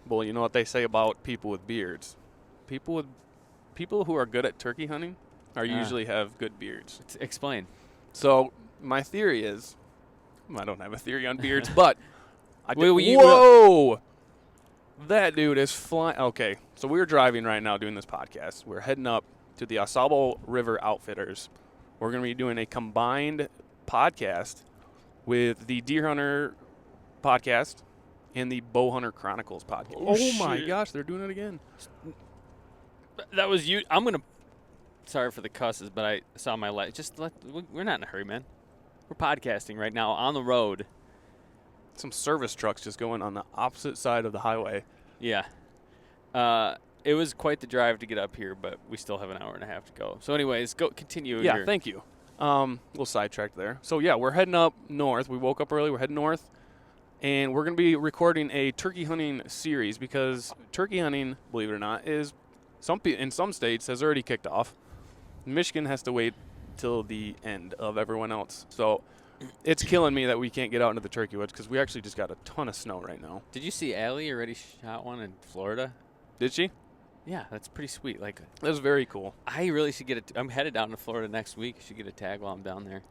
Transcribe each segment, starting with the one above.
Well, you know what they say about people with beards. People who are good at turkey hunting are usually have good beards. Explain. So my theory is, I don't have a theory on beards, but Whoa! That dude is flying. Okay, so we're driving right now doing this podcast. We're heading up to the Asabo River Outfitters. We're going to be doing a combined podcast with the Deer Hunter podcast and the Bow Hunter Chronicles podcast. Oh my shit. gosh, they're doing it again. That was you. I'm going to. Sorry for the cusses, but I saw my light. We're not in a hurry, man. We're podcasting right now on the road. Some service trucks just going on the opposite side of the highway. Yeah. It was quite the drive to get up here, but we still have an hour and a half to go. So anyways, continue. Yeah, thank you. Little sidetracked there. So yeah, we're heading up north. We woke up early. We're heading north, and we're going to be recording a turkey hunting series because turkey hunting, believe it or not, is in some states has already kicked off. Michigan has to wait till the end of everyone else. So it's killing me that we can't get out into the turkey woods because we actually just got a ton of snow right now. Did you see Allie already shot one in Florida? Did she? Yeah, that's pretty sweet. Like, that was very cool. I really should get I'm headed down to Florida next week. Should get a tag while I'm down there.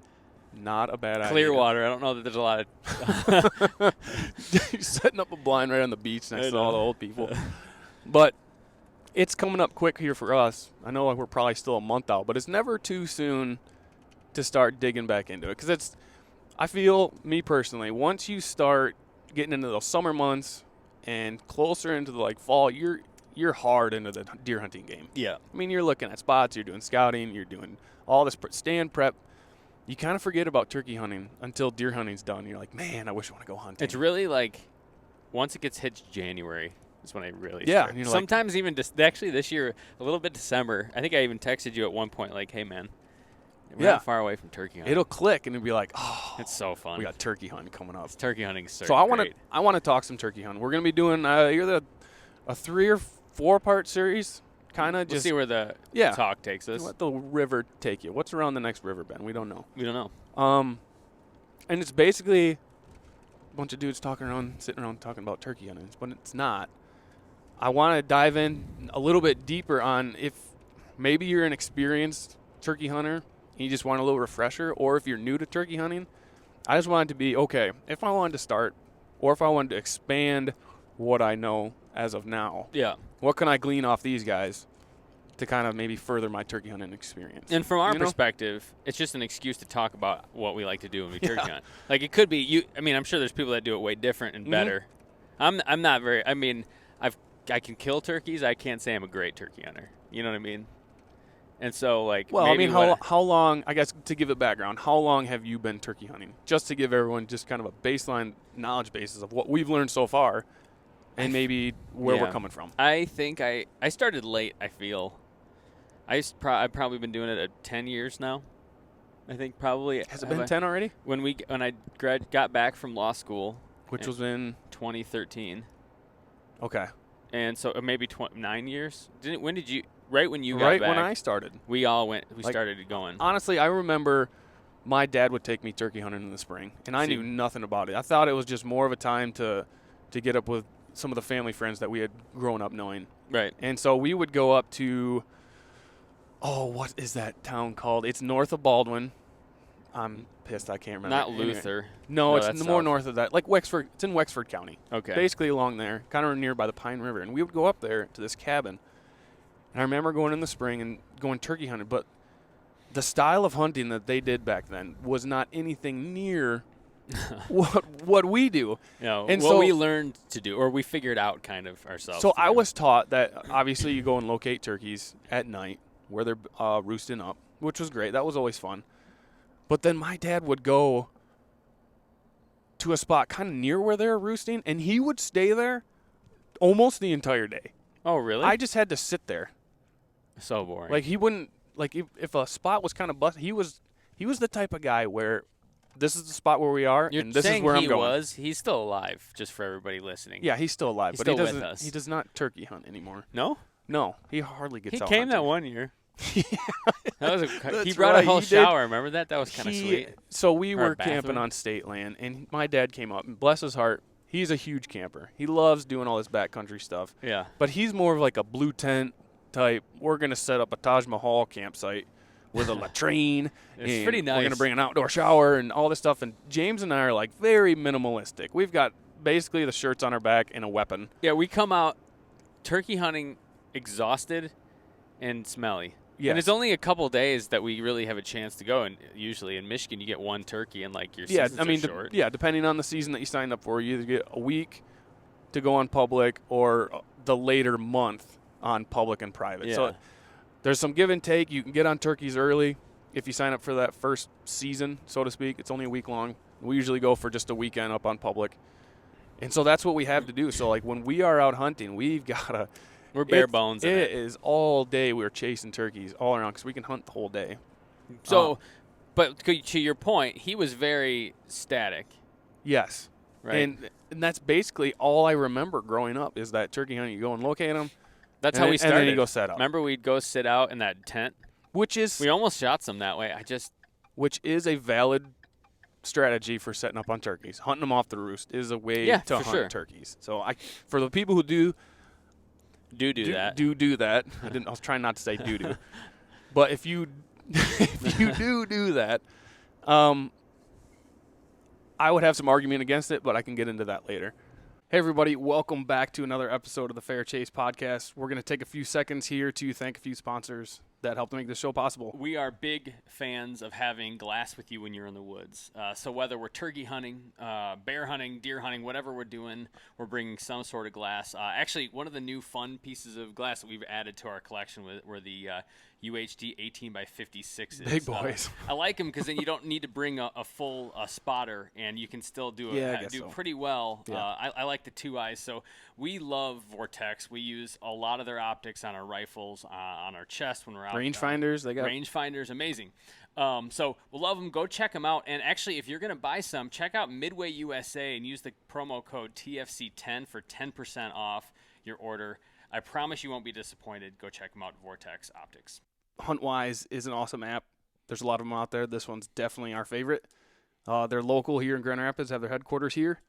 Not a bad idea. Clearwater. I don't know that there's a lot of. You're setting up a blind right on the beach next to all the old people. But it's coming up quick here for us. I know we're probably still a month out, but it's never too soon to start digging back into it because I feel, me personally, once you start getting into those summer months and closer into the fall, you're hard into the deer hunting game. Yeah. I mean, you're looking at spots, you're doing scouting, you're doing all this stand prep. You kind of forget about turkey hunting until deer hunting's done. You're like, man, I wish I want to go hunting. It's really once it gets hit January is when I really start. And sometimes even actually this year, a little bit December. I think I even texted you at one point like, hey, man, we're not far away from turkey hunting. It'll click and it'll be like, oh, it's so fun. We got turkey hunting coming up. Turkey hunting is so I want to talk some turkey hunting. We're going to be doing either a 3 or 4 part series. Kind of just see where the talk takes us. Let the river take you. What's around the next river bend? We don't know. And it's basically a bunch of dudes sitting around talking about turkey hunting, but it's not. I want to dive in a little bit deeper on if maybe you're an experienced turkey hunter and you just want a little refresher, or if you're new to turkey hunting. I just wanted to be, okay, if I wanted to start or if I wanted to expand what I know as of now. Yeah. What can I glean off these guys to kind of maybe further my turkey hunting experience? And from our perspective, it's just an excuse to talk about what we like to do when we turkey hunt. Like, it could be I'm sure there's people that do it way different and better. I'm not very. I mean, I can kill turkeys. I can't say I'm a great turkey hunter. You know what I mean? And so, how long? I guess to give it background, how long have you been turkey hunting? Just to give everyone just kind of a baseline knowledge basis of what we've learned so far. And maybe where we're coming from. I think I started late, I feel. I've probably been doing it 10 years now. I think probably. Has it been 10 already? When I got back from law school. Which was in? 2013. Okay. And so maybe 9 years? When did you, right when you got back? Right when I started. We all went, started going. Honestly, I remember my dad would take me turkey hunting in the spring. And I knew nothing about it. I thought it was just more of a time to get up with some of the family friends that we had grown up knowing. Right. And so we would go up to, what is that town called? It's north of Baldwin. I'm pissed I can't remember. Not Luther. No, it's more north of that. Like Wexford. It's in Wexford County. Okay. Basically along there, kind of near by the Pine River. And we would go up there to this cabin. And I remember going in the spring and going turkey hunting. But the style of hunting that they did back then was not anything near what we do. And what we learned to do, or we figured out kind of ourselves. So I was taught that obviously you go and locate turkeys at night where they're roosting up, which was great. That was always fun. But then my dad would go to a spot kind of near where they're roosting, and he would stay there almost the entire day. Oh, really? I just had to sit there. So boring. Like, he wouldn't, like, if a spot was kind of busted, he was the type of guy where this is the spot where we are, and this is where I'm going. He's still alive, just for everybody listening. Yeah, he's still alive, but still with us. He does not turkey hunt anymore. No? No, he hardly gets out. He came that one year. He brought a whole shower. Remember that? That was kind of sweet. So we were camping on state land, and my dad came up, and bless his heart, He's a huge camper. He loves doing all this backcountry stuff. Yeah. But he's more of like a blue tent type. We're going to set up a Taj Mahal campsite with a latrine. It's pretty nice. We're going to bring an outdoor shower and all this stuff. And James and I are like very minimalistic. We've got basically the shirts on our back and a weapon. Yeah, we come out turkey hunting exhausted and smelly. Yes. And it's only a couple days that we really have a chance to go. And usually in Michigan, you get one turkey and like your seasons are short. Depending on the season that you signed up for, you either get a week to go on public or the later month on public and private. Yeah. So there's some give and take. You can get on turkeys early if you sign up for that first season, so to speak. It's only a week long. We usually go for just a weekend up on public. And so that's what we have to do. So, like, when we are out hunting, we've got to – We're bare bones. It is all day we're chasing turkeys all around because we can hunt the whole day. So, but to your point, he was very static. Yes. Right. And that's basically all I remember growing up is that turkey hunting. You go and locate them. That's how we started. And then you go set up. Remember we'd go sit out in that tent? We almost shot some that way. Which is a valid strategy for setting up on turkeys. Hunting them off the roost is a way to hunt turkeys. So for the people who do that. I was trying not to say do. But if you do that, I would have some argument against it, but I can get into that later. Hey, everybody. Welcome back to another episode of the Fair Chase Podcast. We're going to take a few seconds here to thank a few sponsors that helped make this show possible. We are big fans of having glass with you when you're in the woods. So whether we're turkey hunting, bear hunting, deer hunting, whatever we're doing, we're bringing some sort of glass. Actually, one of the new fun pieces of glass that we've added to our collection were the UHD 18x56s. Big boys. I like them because then you don't need to bring a full spotter, and you can still do pretty well. Yeah. I like the 2 eyes. So we love Vortex. We use a lot of their optics on our rifles, on our chest when we're out. Rangefinders. They got rangefinders, amazing. So we'll love them. Go check them out. And actually, if you're going to buy some, check out Midway USA and use the promo code TFC10 for 10% off your order. I promise you won't be disappointed. Go check them out, Vortex Optics. HuntWise is an awesome app. There's a lot of them out there. This one's definitely our favorite. They're local here in Grand Rapids, have their headquarters here.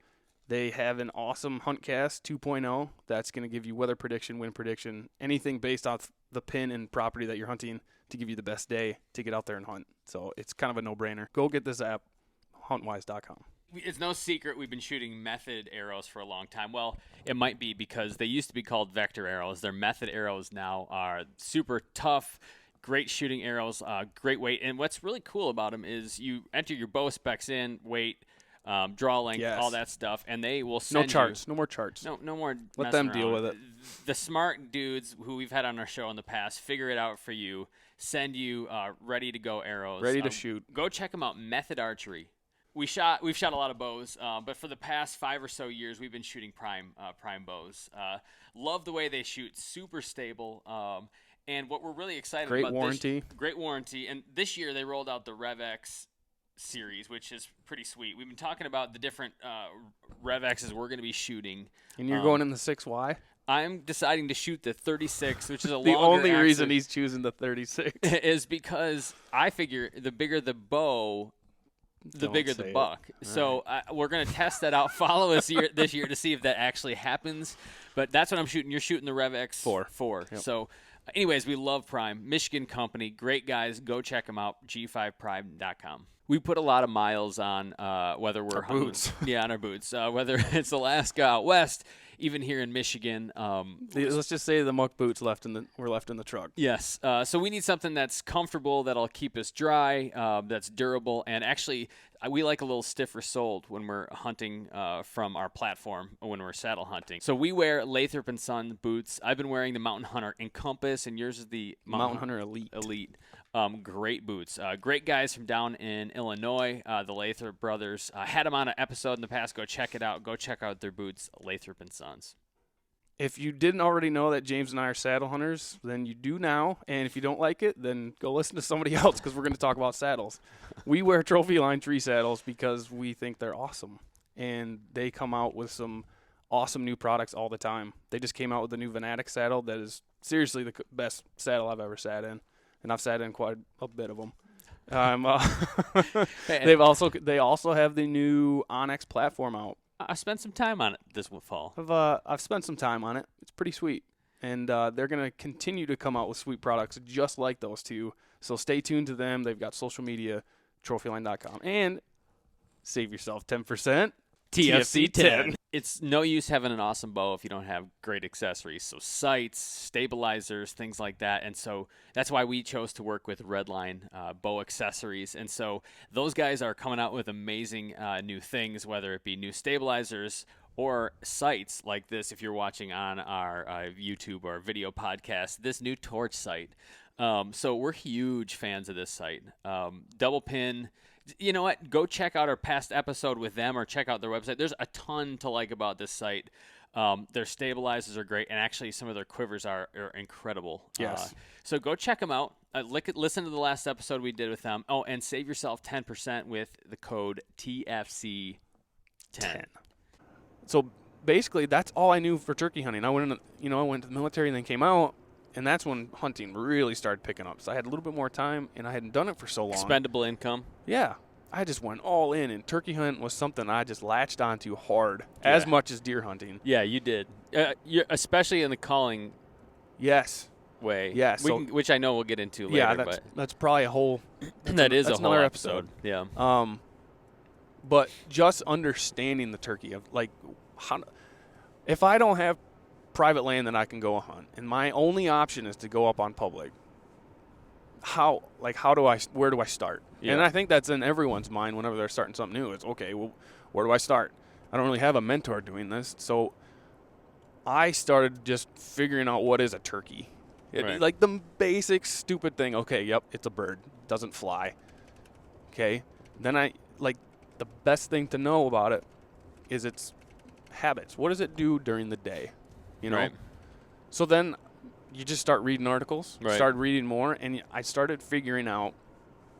They have an awesome HuntCast 2.0 that's going to give you weather prediction, wind prediction, anything based off the pin and property that you're hunting to give you the best day to get out there and hunt. So it's kind of a no-brainer. Go get this app, huntwise.com. It's no secret we've been shooting method arrows for a long time. Well, it might be because they used to be called vector arrows. Their method arrows now are super tough, great shooting arrows, great weight. And what's really cool about them is you enter your bow specs in, weight, draw length, all that stuff, and they will send No more charts. No more. Let them deal with it. The smart dudes who we've had on our show in the past figure it out for you, send you ready to go arrows, ready to shoot. Go check them out. Method Archery. We've shot a lot of bows, but for the past 5 or so years, we've been shooting prime bows. Love the way they shoot, super stable. And what we're really excited about, great warranty. And this year they rolled out the RevX series, which is pretty sweet. We've been talking about the different RevXs we're going to be shooting. And you're going in the 6Y? I'm deciding to shoot the 36, which is a the only reason he's choosing the 36 is because I figure the bigger the bow, the bigger the buck. So we're going to test that out. Follow us this year to see if that actually happens. But that's what I'm shooting. You're shooting the RevX 4. Yep. So anyways, we love Prime. Michigan company. Great guys. Go check them out. G5prime.com. We put a lot of miles on whether we're hunting. Boots. Yeah, on our boots. Whether it's Alaska out west, even here in Michigan. Let's just say the muck boots were left in the truck. Yes. So we need something that's comfortable, that'll keep us dry, that's durable, and actually we like a little stiffer soled when we're hunting from our platform when we're saddle hunting. So we wear Lathrop & Son boots. I've been wearing the Mountain Hunter Encompass, and yours is the Mountain Hunter Elite. Great boots. Great guys from down in Illinois, the Lathrop brothers. Had them on an episode in the past. Go check it out. Go check out their boots, Lathrop & Sons. If you didn't already know that James and I are saddle hunters, then you do now. And if you don't like it, then go listen to somebody else because we're going to talk about saddles. We wear Trophy Line tree saddles because we think they're awesome. And they come out with some awesome new products all the time. They just came out with a new Venatic saddle that is seriously the best saddle I've ever sat in. And I've sat in quite a bit of them. They also have the new Onyx platform out. I spent some time on it this fall. I've spent some time on it. It's pretty sweet, and they're gonna continue to come out with sweet products just like those two. So stay tuned to them. They've got social media, trophyline.com, and save yourself 10%. TFC 10. It's no use having an awesome bow if you don't have great accessories. So sights, stabilizers, things like that. And so that's why we chose to work with Redline Bow Accessories. And so those guys are coming out with amazing new things, whether it be new stabilizers or sights like this. If you're watching on our YouTube or video podcast, this new torch sight. So we're huge fans of this sight. Double pin. You know what? Go check out our past episode with them or check out their website. There's a ton to like about this site. Their stabilizers are great, and actually some of their quivers are incredible. Yes. So go check them out. Listen to the last episode we did with them. Oh, and save yourself 10% with the code TFC10. So basically, that's all I knew for turkey hunting. I went to the military and then came out, and that's when hunting really started picking up. So I had a little bit more time, and I hadn't done it for so long. Expendable income. Yeah. I just went all in, and turkey hunt was something I just latched onto hard, as much as deer hunting. Yeah, you did. Especially in the calling Yes. way. Yeah. Which I know we'll get into later. Yeah, that's probably a whole that's a whole another episode. Yeah. But just understanding the turkey of like if I don't have private land that I can go hunt, and my only option is to go up on public, where do I start? Yeah. And I think that's in everyone's mind whenever they're starting something new. It's okay, well, where do I start? I don't really have a mentor doing this, so I started just figuring out what is a turkey. Right. Like the basic stupid thing. Okay, yep, it's a bird, doesn't fly. Okay, then the best thing to know about it is its habits. What does it do during the day? You know. Right. So then you just start reading articles, right. Start reading more, and I started figuring out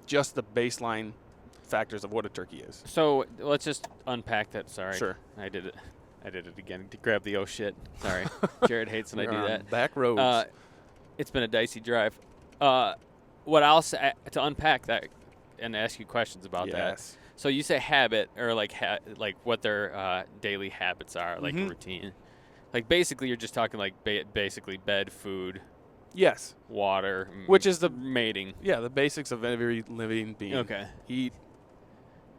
just the baseline factors of what a turkey is. So let's just unpack that. Sorry. Sure. I did it again to grab the oh shit. Sorry. Jared hates when I do that. Back roads. It's been a dicey drive. What I'll say to unpack that and ask you questions about that. So you say habit, or like what their daily habits are, like a routine. Like basically you're just talking like basically bed, food, yes, water, which is the mating. Yeah, the basics of every living being. Okay. Eat,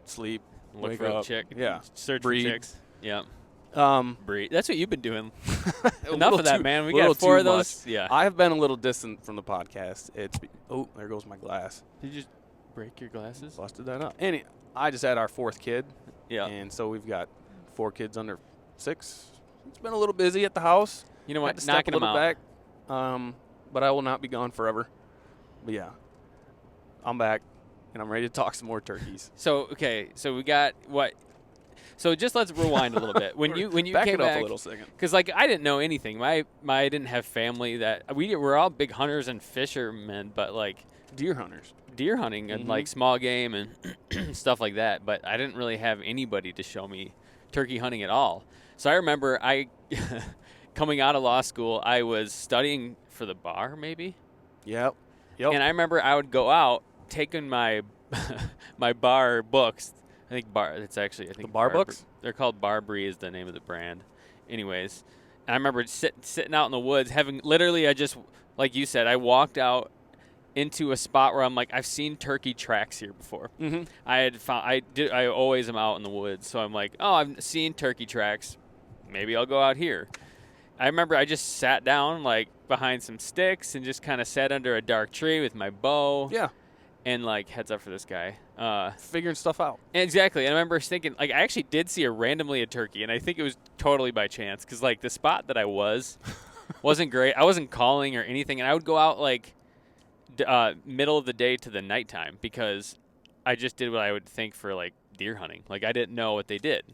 sleep, look wake for up. a chick. Yeah. Search breed. For chicks. Yeah. Breed. That's what you've been doing. Enough Enough of that, man. We got 4 of those. Much. Yeah. I've been a little distant from the podcast. There goes my glass. Did you just break your glasses? Busted that up. I just had our 4th kid. Yeah. And so we've got 4 kids under 6. It's been a little busy at the house. You know what? Had to step Knocking a little them back. But I will not be gone forever. But yeah, I'm back, and I'm ready to talk some more turkeys. So we got what? So just let's rewind a little bit. When you back came it up back, a little second, because like I didn't know anything. I didn't have family that we're all big hunters and fishermen, but like deer hunters, deer hunting and like small game and stuff like that. But I didn't really have anybody to show me turkey hunting at all. So I remember coming out of law school, I was studying for the bar, maybe. Yep. And I remember I would go out taking my my bar books. I think the bar books. They're called Barbary is the name of the brand. Anyways, and I remember sitting out in the woods, having literally, I just like you said, I walked out into a spot where I'm like, I've seen turkey tracks here before. Mm-hmm. I always am out in the woods, so I'm like, oh, I've seen turkey tracks. Maybe I'll go out here. I remember I just sat down like behind some sticks and just kind of sat under a dark tree with my bow. Yeah. And like heads up for this guy. Figuring stuff out. Exactly. And I remember thinking, like, I actually did see randomly a turkey, and I think it was totally by chance because like the spot that I wasn't great. I wasn't calling or anything, and I would go out like middle of the day to the nighttime because I just did what I would think for like deer hunting. Like I didn't know what they did.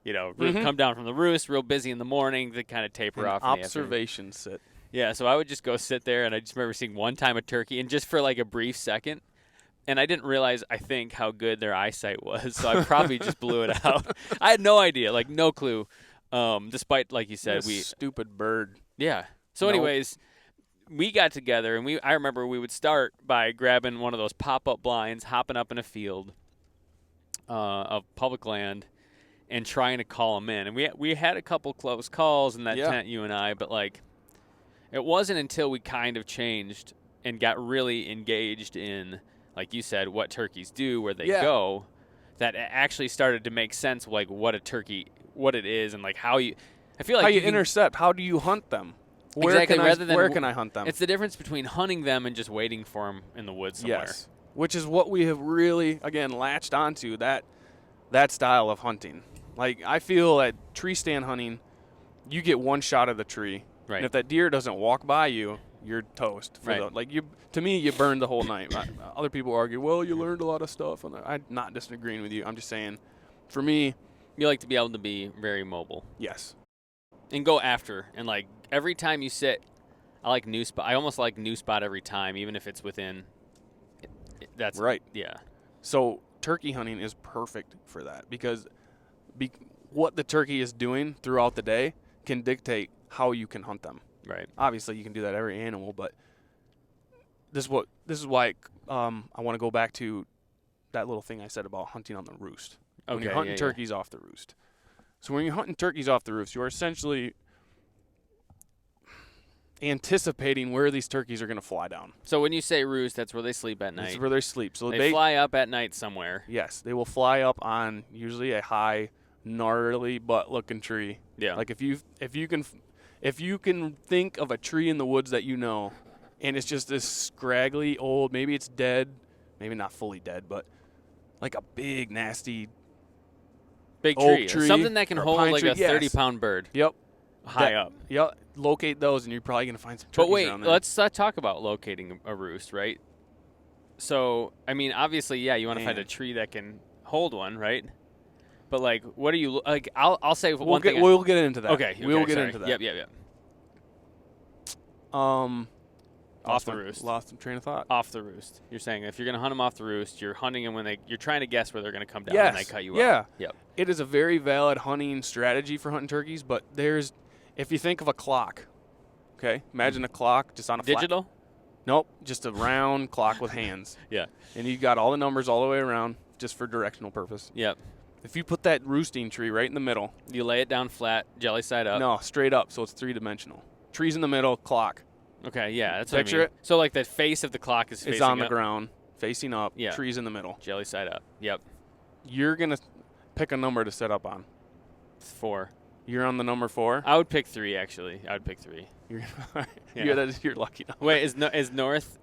You know, come down from the roost, real busy in the morning, to kind of taper off. Observation sit. Yeah, so I would just go sit there, and I just remember seeing one time a turkey, and just for like a brief second, and I didn't realize, I think, how good their eyesight was, so I probably just blew it out. I had no idea, like no clue, despite, like you said, stupid bird. Yeah. So anyways, we got together, and I remember we would start by grabbing one of those pop-up blinds, hopping up in a field of public land, and trying to call them in. And we had a couple close calls in that Yeah. tent, you and I, but like it wasn't until we kind of changed and got really engaged in, like you said, what turkeys do, where they Yeah. go, that it actually started to make sense, like what a turkey, what it is, and like how you. I feel like how you can, intercept. How do you hunt them? Where exactly. where can I hunt them? It's the difference between hunting them and just waiting for them in the woods somewhere. Yes, which is what we have really again latched onto that style of hunting. Like I feel at tree stand hunting, you get one shot of the tree, Right. and if that deer doesn't walk by you, you're toast. Right. To me, you burned the whole night. Other people argue, well, you learned a lot of stuff. I'm not disagreeing with you. I'm just saying, for me, You like to be able to be very mobile yes. and go after, and like every time you sit, I like new spot. I almost like new spot every time, even if it's within. That's Right. Yeah. So turkey hunting is perfect for that because what the turkey is doing throughout the day can dictate how you can hunt them. Right. Obviously, you can do that every animal, but this is why I want to go back to that little thing I said about hunting on the roost. When you're hunting turkeys off the roost. So when you're hunting turkeys off the roost, you're essentially anticipating where these turkeys are going to fly down. So when you say roost, that's where they sleep at night. That's where they sleep. So they fly up at night somewhere. Yes, they will fly up on usually a high, gnarly butt-looking tree. Yeah. Like if you can think of a tree in the woods that you know, and it's just this scraggly old, maybe it's dead, maybe not fully dead, but like a big nasty big oak tree. Something that can hold pine like tree, a 30-pound bird. Yep. High up. Yep. Locate those, and you're probably gonna find some turkeys But wait, around there. let's talk about locating a roost, right? So, I mean, obviously, yeah, you want to find a tree that can hold one, right? But like, what are you like? I'll say one thing. We'll get into that. Okay, we'll get sorry. into that. Yep. Off the roost. Lost some train of thought. Off the roost. You're saying if you're going to hunt them off the roost, you're hunting them when you're trying to guess where they're going to come down when they cut you yeah. Yep. It is a very valid hunting strategy for hunting turkeys, but if you think of a clock, okay, imagine a clock just on a digital. Nope, just a round clock with hands. Yeah. And you got all the numbers all the way around just for directional purpose. Yep. If you put that roosting tree right in the middle, you lay it down flat, jelly side up. No, straight up, so it's three-dimensional. Trees in the middle, clock. Okay, yeah, that's Picture what I mean. it. So like the face of the clock is facing it's on the up. ground, facing up. Yeah. Trees in the middle. Jelly side up. Yep. You're gonna pick a number to set up on. 4. You're on the number 4. I would pick 3 actually. I would pick 3. You're lucky. Wait, is north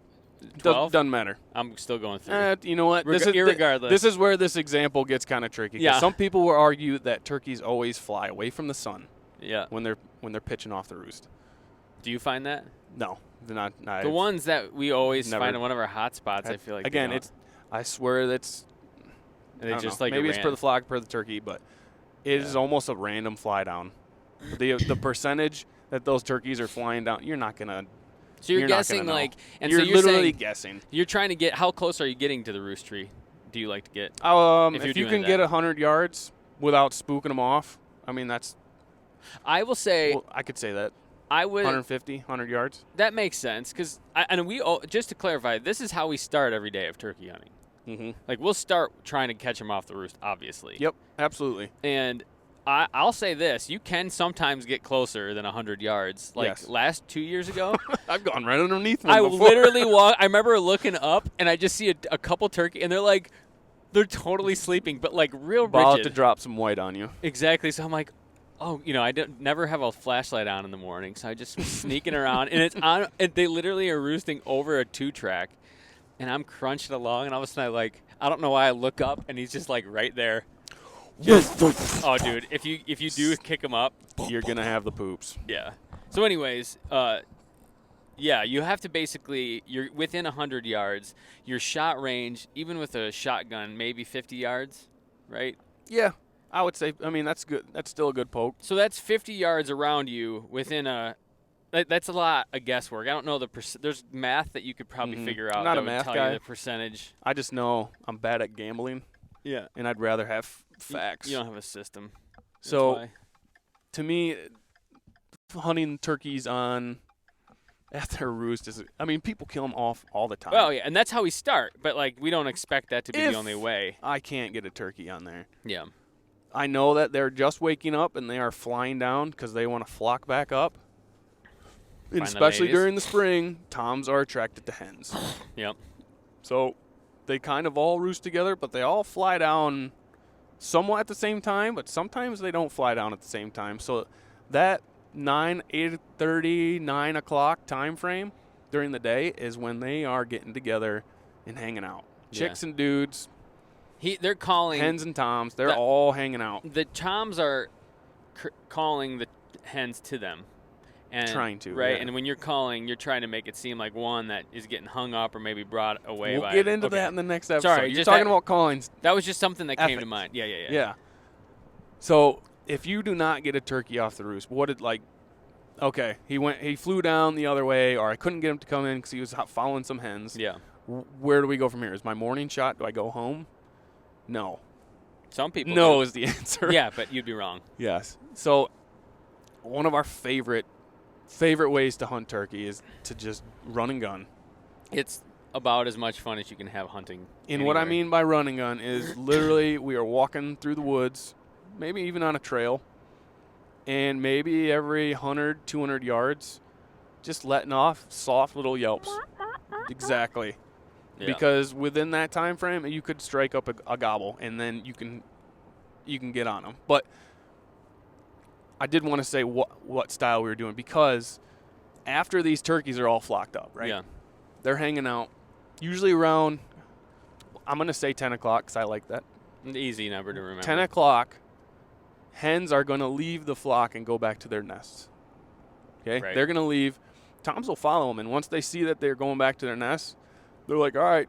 12? Doesn't matter. I'm still going 3. You know what? Irregardless. This is where this example gets kind of tricky. Yeah. Some people will argue that turkeys always fly away from the sun. Yeah. When they're pitching off the roost. Do you find that? No, they're not. The ones that we always never, find in one of our hot spots, I feel like again, I swear that's. They just know. like maybe it's per the flock, per the turkey, but it is almost a random fly down. The percentage that those turkeys are flying down, you're not gonna. So you're guessing like, and you're so you're literally saying, guessing. You're trying to get how close are you getting to the roost tree? Do you like to get? If you can get 100 yards without spooking them off, I mean that's. I will say. Well, I could say that. I would 150, 100 yards. That makes sense because, and we just to clarify, this is how we start every day of turkey hunting. Mm-hmm. Like we'll start trying to catch them off the roost, obviously. Yep, absolutely. And I'll say this: you can sometimes get closer than 100 yards. Like last 2 years ago, I've gone right underneath one. I before. literally I remember looking up and I just see a couple turkey, and they're totally sleeping, but like real rigid. About to drop some white on you. Exactly. So I'm like, oh, I never have a flashlight on in the morning, so I just sneaking around, and it's on. And they literally are roosting over a 2-track, and I'm crunching along, and all of a sudden I don't know why I look up, and he's just like right there. Oh, dude, if you do kick him up, you're gonna have the poops. Yeah. So, anyways, yeah, you have to basically you're within 100 yards. Your shot range, even with a shotgun, maybe 50 yards, right? Yeah. I would say, I mean, that's good. That's still a good poke. So that's 50 yards around you within that's a lot of guesswork. I don't know there's math that you could probably figure out. I'm not that a math would tell guy. you the percentage. I just know I'm bad at gambling. Yeah. And I'd rather have facts. You don't have a system. So, to me, hunting turkeys at their roost is, I mean, people kill them off all the time. Well, yeah, and that's how we start. But, like, we don't expect that to be the only way. I can't get a turkey on there. Yeah. I know that they're just waking up and they are flying down because they want to flock back up. And Find the especially ladies. during the spring, toms are attracted to hens. Yep. So they kind of all roost together, but they all fly down somewhat at the same time, but sometimes they don't fly down at the same time. So that 8:30, 9 o'clock time frame during the day is when they are getting together and hanging out. Chicks and dudes, They're calling hens and toms, they're all hanging out. The toms are calling the hens to them. And, Trying to, right? yeah. And when you're calling, you're trying to make it seem like one that is getting hung up or maybe brought away We'll by get into okay. that in the next episode. Sorry, You're just talking that- about callings. That was just something that came to Ethics. mind. Yeah. Yeah. So if you do not get a turkey off the roost, okay, he flew down the other way, or I couldn't get him to come in because he was following some hens. Yeah. Where do we go from here? Is my morning shot? Do I go home? No. Some people No do. is the answer. Yeah, but you'd be wrong. Yes. So one of our favorite ways to hunt turkey is to just run and gun. It's about as much fun as you can have hunting. And what I anywhere. mean by run and gun is literally we are walking through the woods, maybe even on a trail, and maybe every 100, 200 yards, just letting off soft little yelps. Exactly. Yeah. Because within that time frame, you could strike up a gobble, and then you can get on them. But I did want to say what style we were doing, because after these turkeys are all flocked up, right? Yeah. They're hanging out, usually around, I'm going to say 10 o'clock because I like that. An easy number to remember. 10 o'clock, hens are going to leave the flock and go back to their nests. Okay? Right. They're going to leave. Toms will follow them, and once they see that they're going back to their nests, they're like, all right,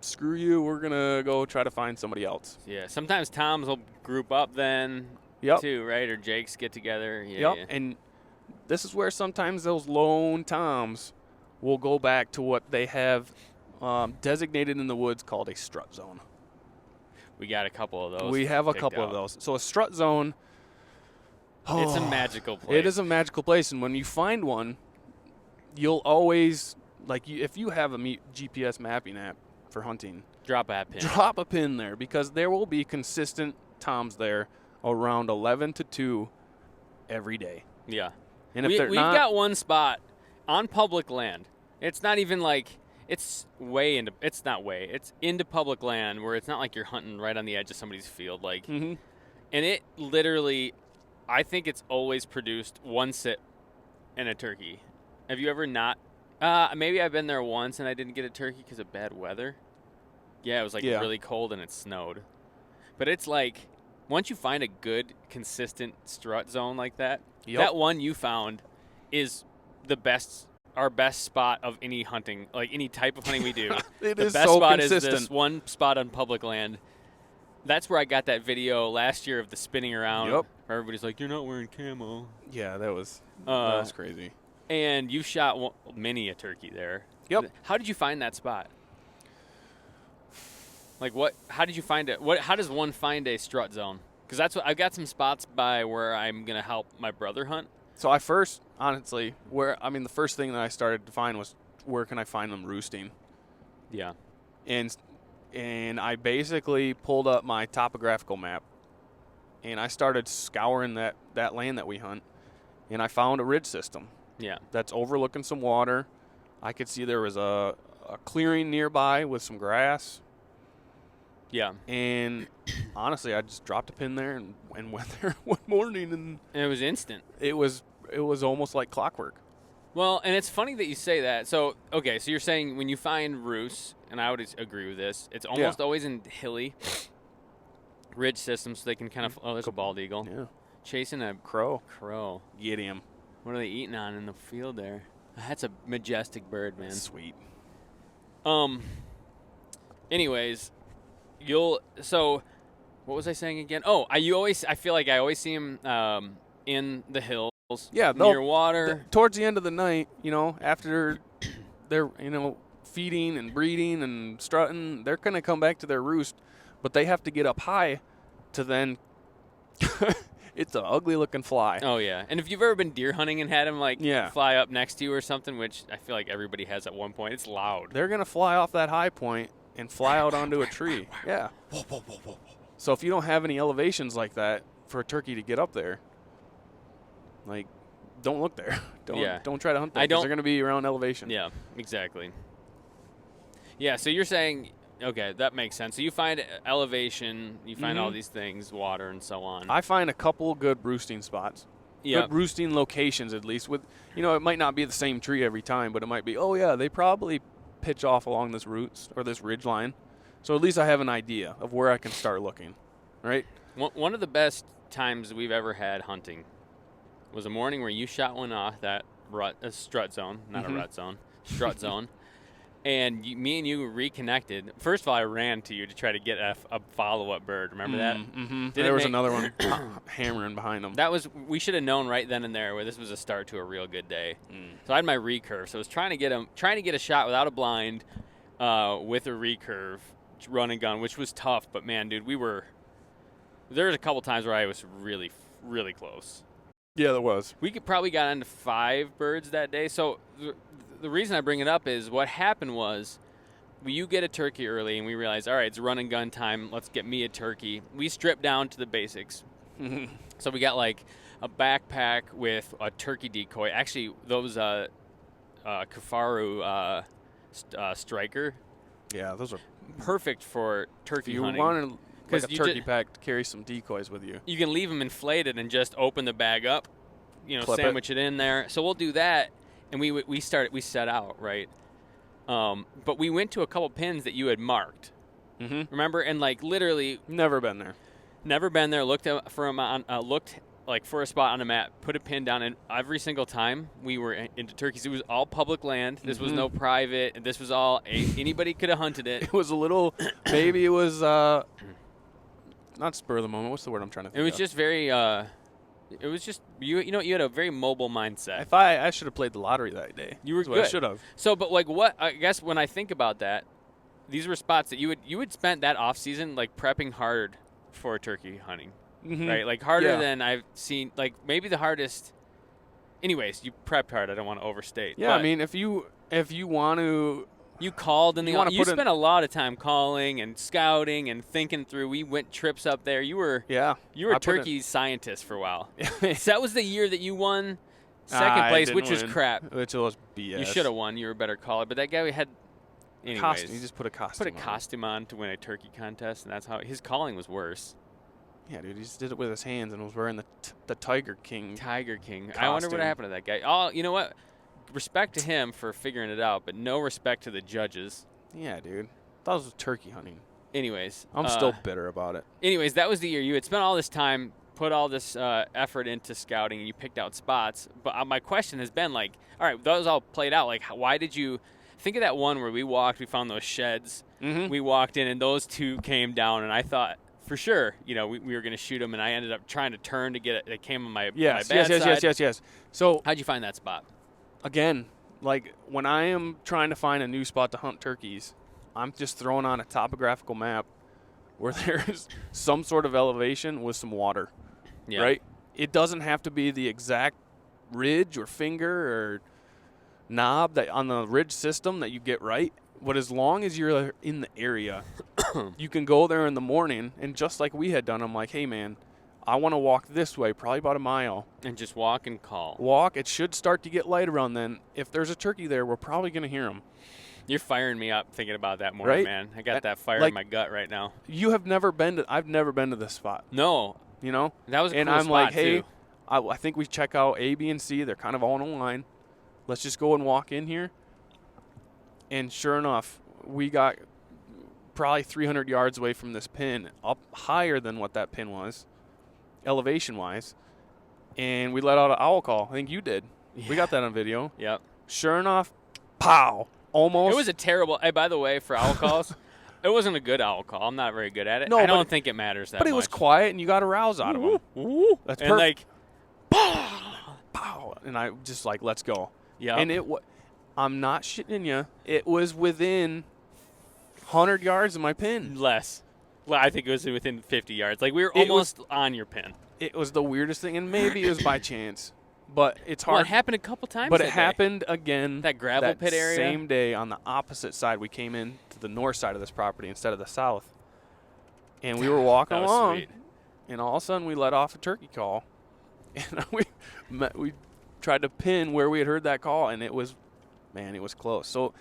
screw you, we're going to go try to find somebody else. Yeah. Sometimes toms will group up then Yep. too, right? Or jakes get together. Yeah. Yep. Yeah. And this is where sometimes those lone toms will go back to what they have designated in the woods called a strut zone. We got a couple of those. We have a picked couple of out. those. So a strut zone. It's a magical place. It is a magical place, and when you find one, you'll always if you have a GPS mapping app for hunting, Drop a pin. drop a pin there, because there will be consistent toms there around 11 to 2 every day. Yeah. And if they're We've not, got one spot on public land. It's not even like it's into public land where it's not like you're hunting right on the edge of somebody's field. Mhm. And it literally, I think it's always produced one sit and a turkey. Have you ever not? Maybe I've been there once and I didn't get a turkey because of bad weather. Yeah, it was really cold and it snowed. But it's like, once you find a good, consistent strut zone like that, that one you found is our best spot of any hunting, like any type of hunting we do. It the is best so spot consistent. is this one spot on public land. That's where I got that video last year of the spinning around. Yep. Where everybody's like, "You're not wearing camo." Yeah, that was crazy. And you shot many a turkey there. Yep. How did you find that spot? Like what? How did you find it? How does one find a strut zone? Because that's what I've got some spots by where I'm gonna help my brother hunt. So I first, honestly, the first thing that I started to find was where can I find them roosting, Yeah. and I basically pulled up my topographical map, and I started scouring that land that we hunt, and I found a ridge system Yeah. that's overlooking some water. I could see there was a clearing nearby with some grass, Yeah. and honestly, I just dropped a pin there and went there one morning, and And it was instant. it was almost like clockwork. Well, and it's funny that you say that. So, okay, so you're saying when you find roosts, and I would agree with this, it's almost always in hilly ridge systems so they can kind of, oh, there's a bald eagle. Yeah. Chasing a Crow. Get him. What are they eating on in the field there? That's a majestic bird, man. Sweet. Anyways, so what was I saying again? Oh, I feel like I always see them in the hills. Yeah, near water. Towards the end of the night, after they're, feeding and breeding and strutting, they're going to come back to their roost, but they have to get up high to then it's an ugly looking fly. Oh, yeah. And if you've ever been deer hunting and had them, fly up next to you or something, which I feel like everybody has at one point, it's loud. They're going to fly off that high point and fly out onto a tree. Yeah. So if you don't have any elevations like that for a turkey to get up there, like, don't look there. Don't try to hunt there because they're going to be around elevation. Yeah, exactly. Yeah, so you're saying, okay, that makes sense. So you find elevation, you find all these things, water and so on. I find a couple good roosting spots. Yep. Good roosting locations, at least. With, it might not be the same tree every time, but it might be, oh, yeah, they probably pitch off along this route or this ridge line. So at least I have an idea of where I can start looking, right? One of the best times we've ever had hunting was a morning where you shot one off that strut zone, not a rut zone, strut zone. And me and you reconnected. First of all, I ran to you to try to get a follow-up bird. Remember that? Mm-hmm. There was another one hammering behind them. We should have known right then and there where this was a start to a real good day. So I had my recurve. So I was trying to get a shot without a blind with a recurve, run and gun, which was tough. But man, dude, there was a couple times where I was really, really close. Yeah, there was. We probably got into 5 birds that day. So the reason I bring it up is what happened was you get a turkey early and we realize, all right, it's run and gun time. Let's get me a turkey. We stripped down to the basics. So we got like a backpack with a turkey decoy. Actually, those Kafaru striker. Yeah, those are perfect for turkey hunting. You wanted like a turkey pack to carry some decoys with you. You can leave them inflated and just open the bag up, sandwich it in there. So we'll do that. And we set out, right? But we went to a couple pins that you had marked. Remember? And like literally never been there. Looked for a spot on a map, put a pin down, and every single time we were into turkeys, it was all public land. This was no private. This was all anybody could have hunted it. It was a little maybe it was not spur of the moment. What's the word I'm trying to think of? It was just very it was just you had a very mobile mindset. If I should have played the lottery that day. You were good. I should have. So, but like what I guess when I think about that, these were spots that you had spent that off season like prepping hard for turkey hunting, right? Like harder than I've seen. Like maybe the hardest. Anyways, you prepped hard. I don't want to overstate. Yeah, I mean if you want to. You called in you spent a lot of time calling and scouting and thinking through. We went trips up there. You were a turkey scientist for a while. So that was the year that you won second place, which was crap. Which was BS. You should have won. You were a better caller. But that guy we had. Anyways, he just put a costume on to win a turkey contest, and that's how his calling was worse. Yeah, dude, he just did it with his hands and was wearing the Tiger King. Costume. I wonder what happened to that guy. Oh, you know what? Respect to him for figuring it out, but no respect to the judges. Yeah, dude. That was turkey hunting. Anyways. I'm still bitter about it. Anyways, that was the year. You had spent all this time, put all this effort into scouting, and you picked out spots. But my question has been like, all right, those all played out. Like, why did you think of that one where we found those sheds. We walked in, and those 2 came down, and I thought, for sure, we were going to shoot them, and I ended up trying to turn to get it. It came on my bad side. Yes. So how'd you find that spot? Again, like when I am trying to find a new spot to hunt turkeys, I'm just throwing on a topographical map where there's some sort of elevation with some water, right? It doesn't have to be the exact ridge or finger or knob that on the ridge system that you get right. But as long as you're in the area, you can go there in the morning, and just like we had done, I'm like, hey, man, I want to walk this way, probably about a mile. And just walk and call. Walk. It should start to get light around then. If there's a turkey there, we're probably going to hear him. You're firing me up thinking about that more, right? Man. I got that fire in my gut right now. I've never been to this spot. No. That was a cool spot, and I'm like, hey, too. I think we check out A, B, and C. They're kind of all in a line. Let's just go and walk in here. And sure enough, we got probably 300 yards away from this pin, up higher than what that pin was, elevation-wise. And we let out an owl call. I think you did. Yeah. We got that on video. Yep. Sure enough, pow, almost. It was a terrible – hey, by the way, for owl calls, it wasn't a good owl call. I'm not very good at it. No, I don't think it matters that much. But it was quiet, and you got a rouse out of them. Ooh. That's and perfect. Pow. And I just like, let's go. Yeah. And I'm not shitting you. It was within 100 yards of my pin. Less. Well, I think it was within 50 yards. Like, we were almost on your pin. It was the weirdest thing, and maybe it was by chance. But it's hard. Well, it happened a couple times. But it happened again. That gravel pit area? Same day on the opposite side. We came in to the north side of this property instead of the south. And we were walking That was along, sweet. and all of a sudden we let off a turkey call. And we tried to pin where we had heard that call, and it was close. So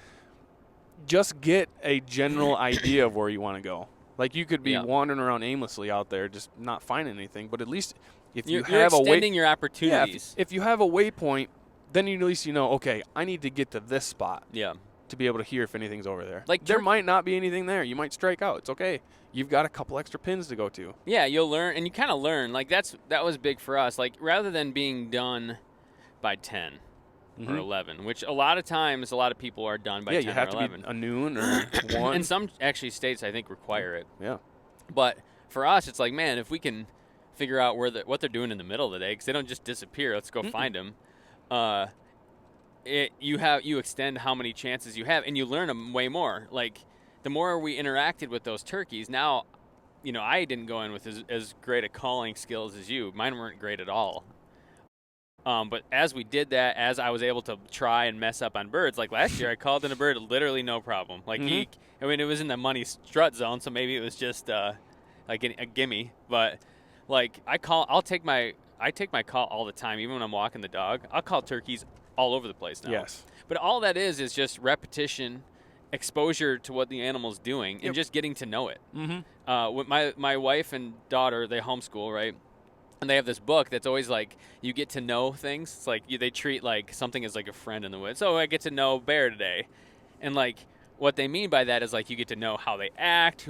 just get a general idea of where you want to go. Like, you could be wandering around aimlessly out there just not finding anything, but at least if You're have extending your opportunities. if you have a waypoint, then at least you know, okay, I need to get to this spot. Yeah. To be able to hear if anything's over there. Like, there might not be anything there. You might strike out. It's okay. You've got a couple extra pins to go to. Yeah, you'll learn, and you kind of learn. Like, that was big for us. Like, rather than being done by 10 or 11, which a lot of times a lot of people are done by 10 you have or to 11. be a noon or 1. And some actually states, I think, require it. Yeah. But for us, it's like, man, if we can figure out what they're doing in the middle of the day, because they don't just disappear. Let's go find them. You extend how many chances you have, and you learn them way more. Like, the more we interacted with those turkeys, now, I didn't go in with as great a calling skills as you. Mine weren't great at all. But as we did that, as I was able to try and mess up on birds, like last year, I called in a bird literally no problem. Like, it was in the money strut zone, so maybe it was just like a gimme. But like, I take my call all the time, even when I'm walking the dog. I'll call turkeys all over the place now. Yes. But all that is just repetition, exposure to what the animal's doing, and just getting to know it. With my wife and daughter, they homeschool, right? And they have this book that's always like, you get to know things. It's like they treat like something as like a friend in the woods. So I get to know bear today. And like, what they mean by that is like, you get to know how they act,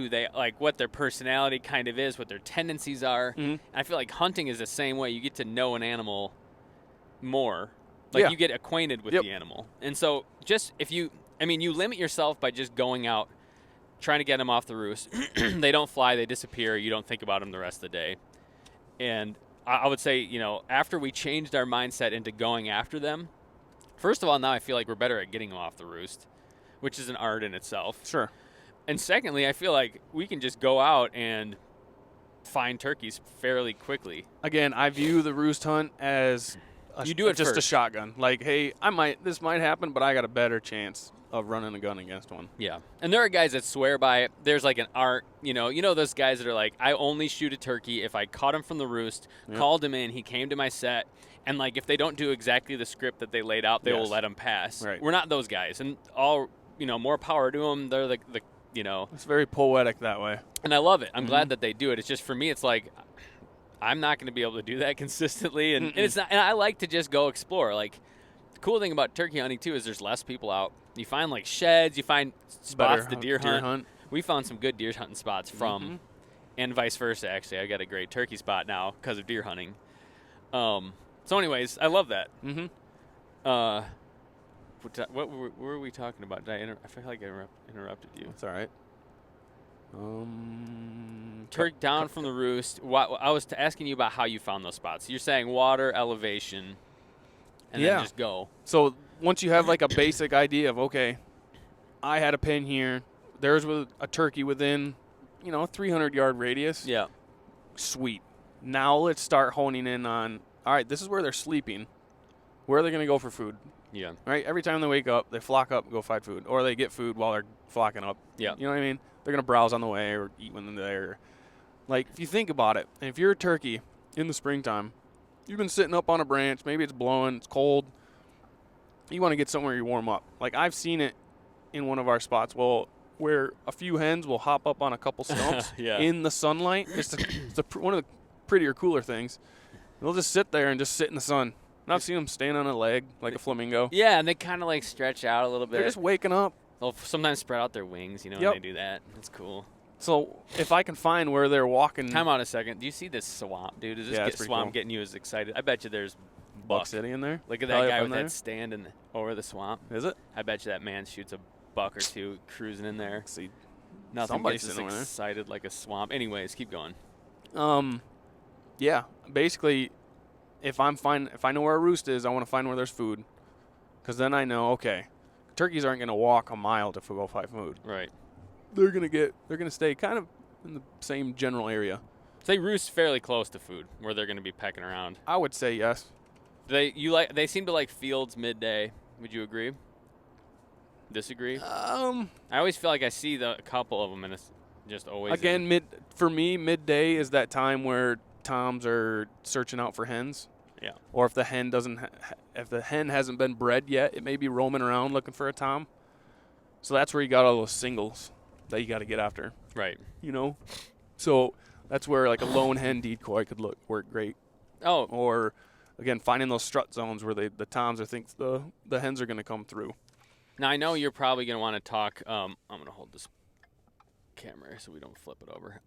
what their personality kind of is, what their tendencies are. And I feel like hunting is the same way. You get to know an animal more. Like, you get acquainted with the animal. And so just you limit yourself by just going out, trying to get them off the roost. They don't fly, they disappear. You don't think about them the rest of the day. And I would say, after we changed our mindset into going after them, first of all, now I feel like we're better at getting them off the roost, which is an art in itself. Sure. And secondly, I feel like we can just go out and find turkeys fairly quickly. Again, I view the roost hunt as just a shotgun. Like, hey, this might happen, but I got a better chance of running a gun against one. Yeah. And there are guys that swear by it. There's like an art, those guys that are like, I only shoot a turkey if I caught him from the roost, called him in, he came to my set, and like, if they don't do exactly the script that they laid out, they will let him pass. Right. We're not those guys. And more power to them. They're the It's very poetic that way. And I love it. I'm glad that they do it. It's just, for me, it's like, I'm not going to be able to do that consistently. And it's not, and I like to just go explore. Like, the cool thing about turkey hunting too is there's less people out. You find like sheds, you find spots to deer hunt. We found some good deer hunting spots from, and vice versa. Actually, I got a great turkey spot now because of deer hunting. So, anyways, I love that. What were we talking about? I feel like I interrupted you. It's all right. Down from the roost. I was asking you about how you found those spots. You're saying water, elevation, and then just go. So once you have like a basic idea of, okay, I had a pin here, there's a turkey within, 300-yard radius. Yeah. Sweet. Now let's start honing in on, all right, this is where they're sleeping. Where are they going to go for food? Yeah. All right, every time they wake up, they flock up and go find food. Or they get food while they're flocking up. Yeah. You know what I mean? They're going to browse on the way or eat when they're there. Like, if you think about it, and if you're a turkey in the springtime, you've been sitting up on a branch, maybe it's blowing, it's cold, you want to get somewhere you warm up. Like, I've seen it in one of our spots where a few hens will hop up on a couple stumps in the sunlight. It's one of the prettier, cooler things. They'll just sit there and just sit in the sun. And I've seen them stand on a leg like a flamingo. Yeah, and they kind of like stretch out a little bit. They're just waking up. They'll sometimes spread out their wings, when they do that. It's cool. So if I can find where they're walking. Time out a second. Do you see this swamp, dude? Is this swamp getting you as excited? I bet you there's Buck City in there. Look at that guy with that stand over the swamp. Is it? I bet you that man shoots a buck or two cruising in there. See, nothing gets us excited like a swamp. Anyways, keep going. Yeah. Basically, if I know where a roost is, I want to find where there's food, because then I know, okay, turkeys aren't going to walk a mile to go find food. Right. They're gonna stay kind of in the same general area. They roost fairly close to food where they're going to be pecking around. I would say yes. They seem to like fields midday. Would you agree? Disagree? I always feel like I see a couple of them, and just always Again, for me, midday is that time where toms are searching out for hens. Yeah. Or if the hen if the hen hasn't been bred yet, it may be roaming around looking for a tom. So that's where you got all those singles that you got to get after. Right. You know, so that's where like a lone hen decoy could work great. Oh. Or again, finding those strut zones where the toms think the hens are going to come through. Now I know you're probably going to want to talk. I'm going to hold this camera so we don't flip it over.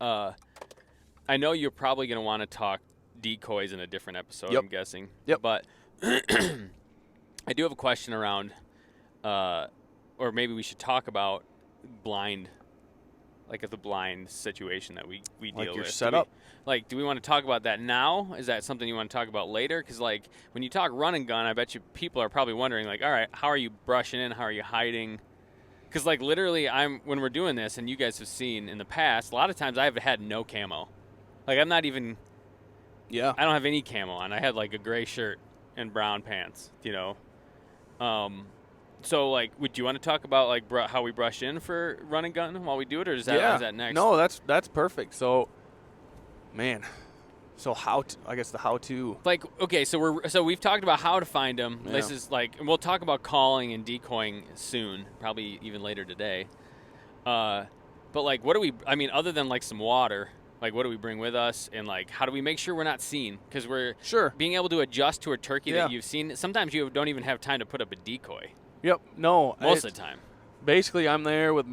I know you're probably going to want to talk decoys in a different episode. Yep. I'm guessing. Yep. But I do have a question around, or maybe we should talk about blind. Like at the blind situation that we deal with. Like your setup? Do we want to talk about that now? Is that something you want to talk about later? Because, like, when you talk run and gun, I bet you people are probably wondering, like, all right, how are you brushing in? How are you hiding? Because, like, literally, when we're doing this, and you guys have seen in the past, a lot of times I've had no camo. Like, I'm not even – Yeah. I don't have any camo on. I had, like, a gray shirt and brown pants, you know. So, like, would you want to talk about, like, how we brush in for run and gun while we do it, or is that next? No, that's perfect. So, man, I guess the how-to. Like, okay, so we've talked about how to find them. Yeah. This is like, and we'll talk about calling and decoying soon, probably even later today. But, like, other than, like, some water, like, what do we bring with us? And, like, how do we make sure we're not seen? Because we're being able to adjust to a turkey that you've seen. Sometimes you don't even have time to put up a decoy. Yep. No. Most of the time. Basically, I'm there with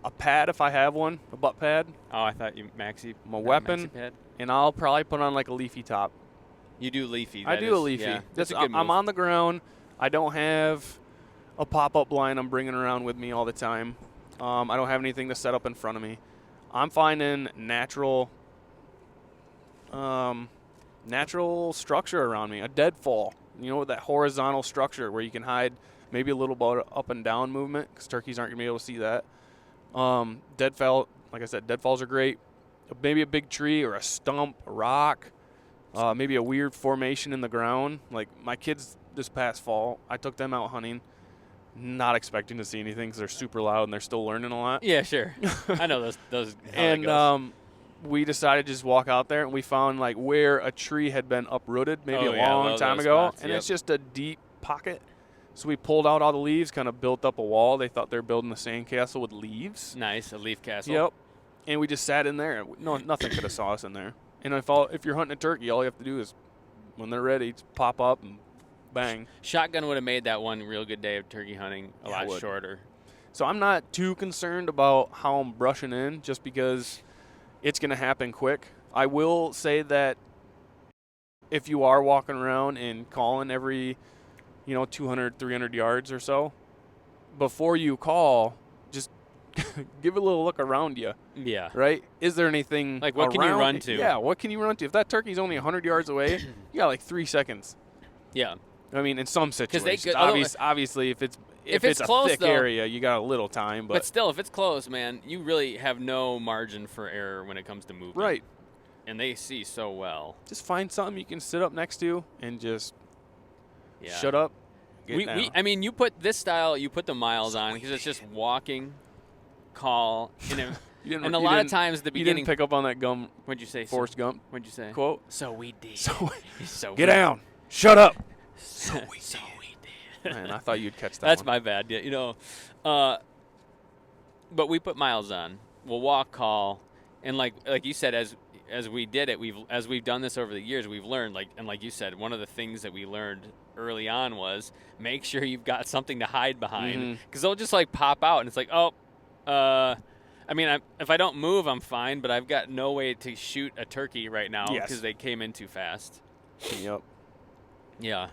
a pad if I have one, a butt pad. Oh, I thought you maxi. My weapon, maxi pad. And I'll probably put on like a leafy top. You do leafy. I do a leafy. Yeah, that's a good move. I'm on the ground. I don't have a pop-up blind I'm bringing around with me all the time. I don't have anything to set up in front of me. I'm finding natural structure around me, a deadfall. You know, that horizontal structure where you can hide maybe a little bit of up and down movement because turkeys aren't going to be able to see that. Deadfall, like I said, deadfalls are great. Maybe a big tree or a stump, a rock, maybe a weird formation in the ground. Like my kids this past fall, I took them out hunting, not expecting to see anything because they're super loud and they're still learning a lot. Yeah, sure. I know those. And we decided to just walk out there, and we found like where a tree had been uprooted maybe a long time ago, spots, and it's just a deep pocket. So we pulled out all the leaves, kind of built up a wall. They thought they were building a sandcastle with leaves. Nice, a leaf castle. Yep. And we just sat in there. No, nothing could have saw us in there. And if you're hunting a turkey, all you have to do is, when they're ready, just pop up and bang. Shotgun would have made that one real good day of turkey hunting a lot shorter. So I'm not too concerned about how I'm brushing in, just because it's going to happen quick. I will say that if you are walking around and calling every 200, 300 yards or so, before you call, just give a little look around you. Yeah. Right? Is there anything like what can you run to? Yeah, what can you run to? If that turkey's only 100 yards away, you got like 3 seconds. Yeah. I mean, in some situations. Could, obviously, if it's a close, thick area, you got a little time. But still, if it's close, man, you really have no margin for error when it comes to movement. Right. And they see so well. Just find something you can sit up next to and just shut up. I mean, you put this style, you put the miles on because it's just walking, call, and a lot of times the beginning. You didn't pick up on that gum. What'd you say? Forrest Gump. What'd you say? Quote. So we did. Get down. Shut up. So we did. Man, I thought you'd catch that. That's one. my bad. But we put miles on. We'll walk, call, and like you said, as we did it, we've done this over the years, we've learned, like you said, one of the things that we learned early on was make sure you've got something to hide behind, because they'll just like pop out and it's like, I mean, if I don't move, I'm fine, but I've got no way to shoot a turkey right now because they came in too fast. Yep. Yeah.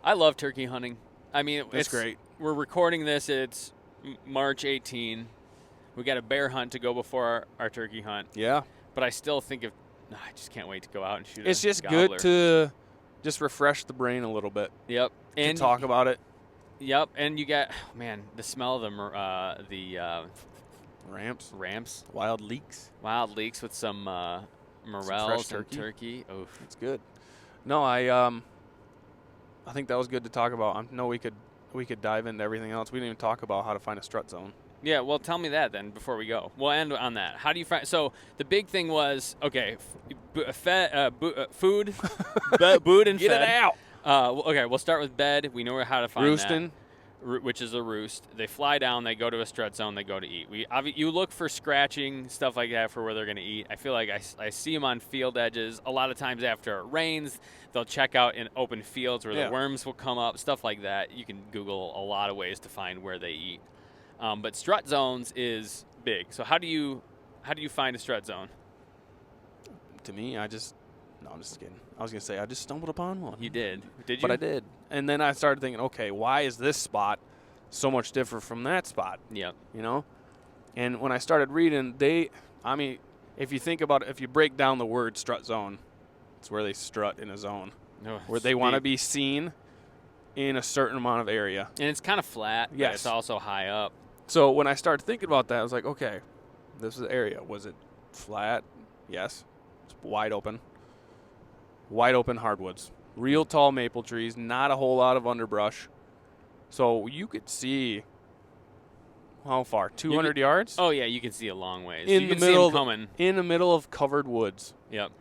I love turkey hunting. I mean, it's great. We're recording this. It's March 18. We got a bear hunt to go before our turkey hunt. Yeah. But I still think I just can't wait to go out and shoot. It's just good to just refresh the brain a little bit. Yep. And talk about it. Yep. And you got the smell of the ramps, wild leeks with some morels and turkey. Oh, it's good. No, I think that was good to talk about. I know we could dive into everything else. We didn't even talk about how to find a strut zone. Yeah, well, tell me that then before we go. We'll end on that. How do you find? So the big thing was food, boot and Get fed. it out. Okay, we'll start with bed. We know how to find Roosting. that, which is a roost. They fly down. They go to a strut zone. They go to eat. You look for scratching stuff like that for where they're going to eat. I feel like I see them on field edges. A lot of times after it rains, they'll check out in open fields where the worms will come up. Stuff like that. You can Google a lot of ways to find where they eat. But strut zones is big. So how do you find a strut zone? To me, I'm just kidding. I was going to say I just stumbled upon one. You did. Did you? But I did. And then I started thinking, okay, why is this spot so much different from that spot? Yep. You know? And when I started reading, if you think about it, if you break down the word strut zone, it's where they strut in a zone. No, where they want to be seen in a certain amount of area. And it's kind of flat, but Yes. it's also high up. So when I started thinking about that, I was like, okay, this is the area. Was it flat? Yes. It's wide open. Wide open hardwoods. Real tall maple trees, not a whole lot of underbrush. So you could see how far? 200 yards? Oh, yeah, you can see a long ways. In you the can see middle them coming. In the middle of covered woods. Yep.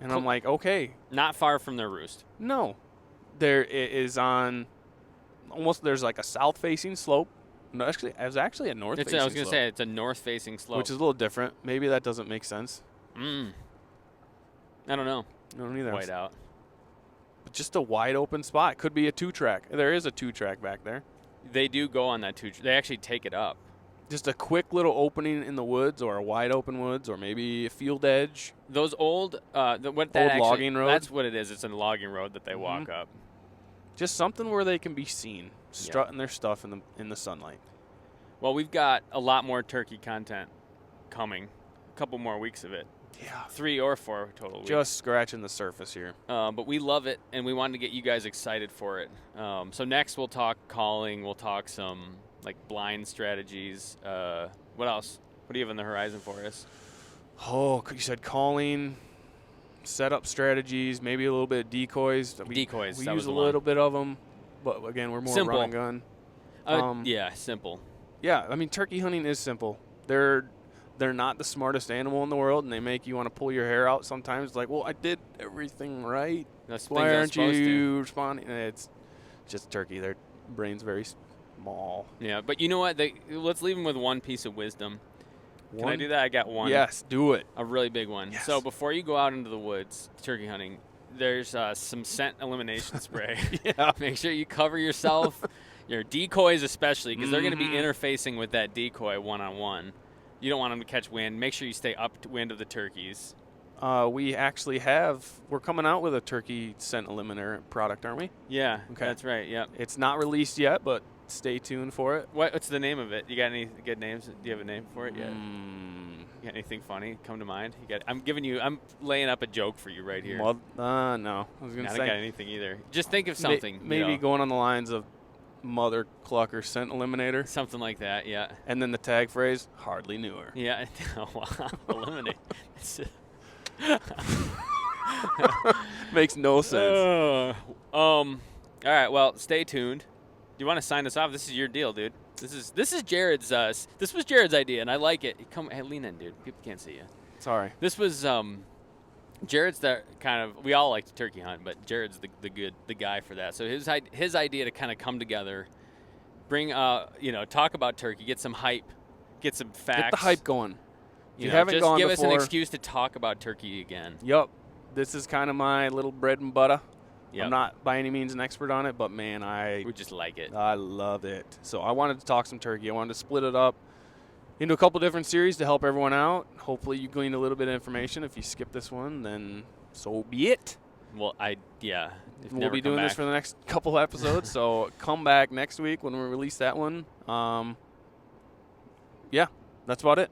And I'm like, okay. Not far from their roost. No. There it is on almost, there's like a south-facing slope. No, actually, it was actually a north-facing slope. I was going to say, it's a north-facing slope. Which is a little different. Maybe that doesn't make sense. I don't know. I don't either. White out. But just a wide open spot. Could be a 2-track. There is a 2-track back there. They do go on that they actually take it up. Just a quick little opening in the woods, or a wide open woods, or maybe a field edge. Those old logging road. That's what it is. It's a logging road that they walk up. Just something where they can be seen strutting their stuff in the sunlight. Well, we've got a lot more turkey content coming. A couple more weeks of it. Yeah. 3 or 4 total weeks. Just scratching the surface here. But we love it, and we wanted to get you guys excited for it. So next we'll talk calling. We'll talk some like blind strategies. What else? What do you have on the horizon for us? Oh, you said calling, setup strategies, maybe a little bit of decoys. Decoys. We that use was a the little bit of them, but again, we're more Simple. run and gun. Yeah, simple. Yeah, I mean, turkey hunting is simple. They're not the smartest animal in the world, and they make you want to pull your hair out sometimes. It's like, well, I did everything right. That's Why things I'm aren't supposed you responding? It's just turkey. Their brain's very small. Yeah, but you know what? Let's leave them with one piece of wisdom. Can I do that? I got one. Yes, do it. A really big one. Yes. So before you go out into the woods turkey hunting, there's some scent elimination spray. Yeah. Make sure you cover yourself, your decoys especially, because they're going to be interfacing with that decoy one-on-one. You don't want them to catch wind. Make sure you stay upwind of the turkeys. We actually we're coming out with a turkey scent eliminator product, aren't we? Yeah, Okay. That's right. Yep. It's not released yet, but stay tuned for it. What's the name of it? You got any good names? Do you have a name for it yet? You got anything funny come to mind? I'm laying up a joke for you right here. No. I was going to I say. don't got anything either. Just think of something. Maybe going on the lines of Mother Clucker scent eliminator. Something like that, yeah. And then the tag phrase, hardly knew her. Yeah, eliminate. Makes no sense. All right, well, stay tuned. Do you want to sign us off? This is your deal, dude. This is Jared's. This was Jared's idea, and I like it. Hey, lean in, dude. People can't see you. Sorry. This was Jared's the kind of, we all like to turkey hunt, but Jared's the guy for that. So his idea to kind of come together, bring talk about turkey, get some hype, get some facts. Get the hype going. You haven't just gone give before, us an excuse to talk about turkey again. Yup. This is kind of my little bread and butter. Yep. I'm not by any means an expert on it, but man, we just like it. I love it. So I wanted to talk some turkey. I wanted to split it up into a couple different series to help everyone out. Hopefully you gleaned a little bit of information. If you skip this one, then so be it. Well, We'll be doing this for the next couple episodes, so come back next week when we release that one. Yeah, that's about it.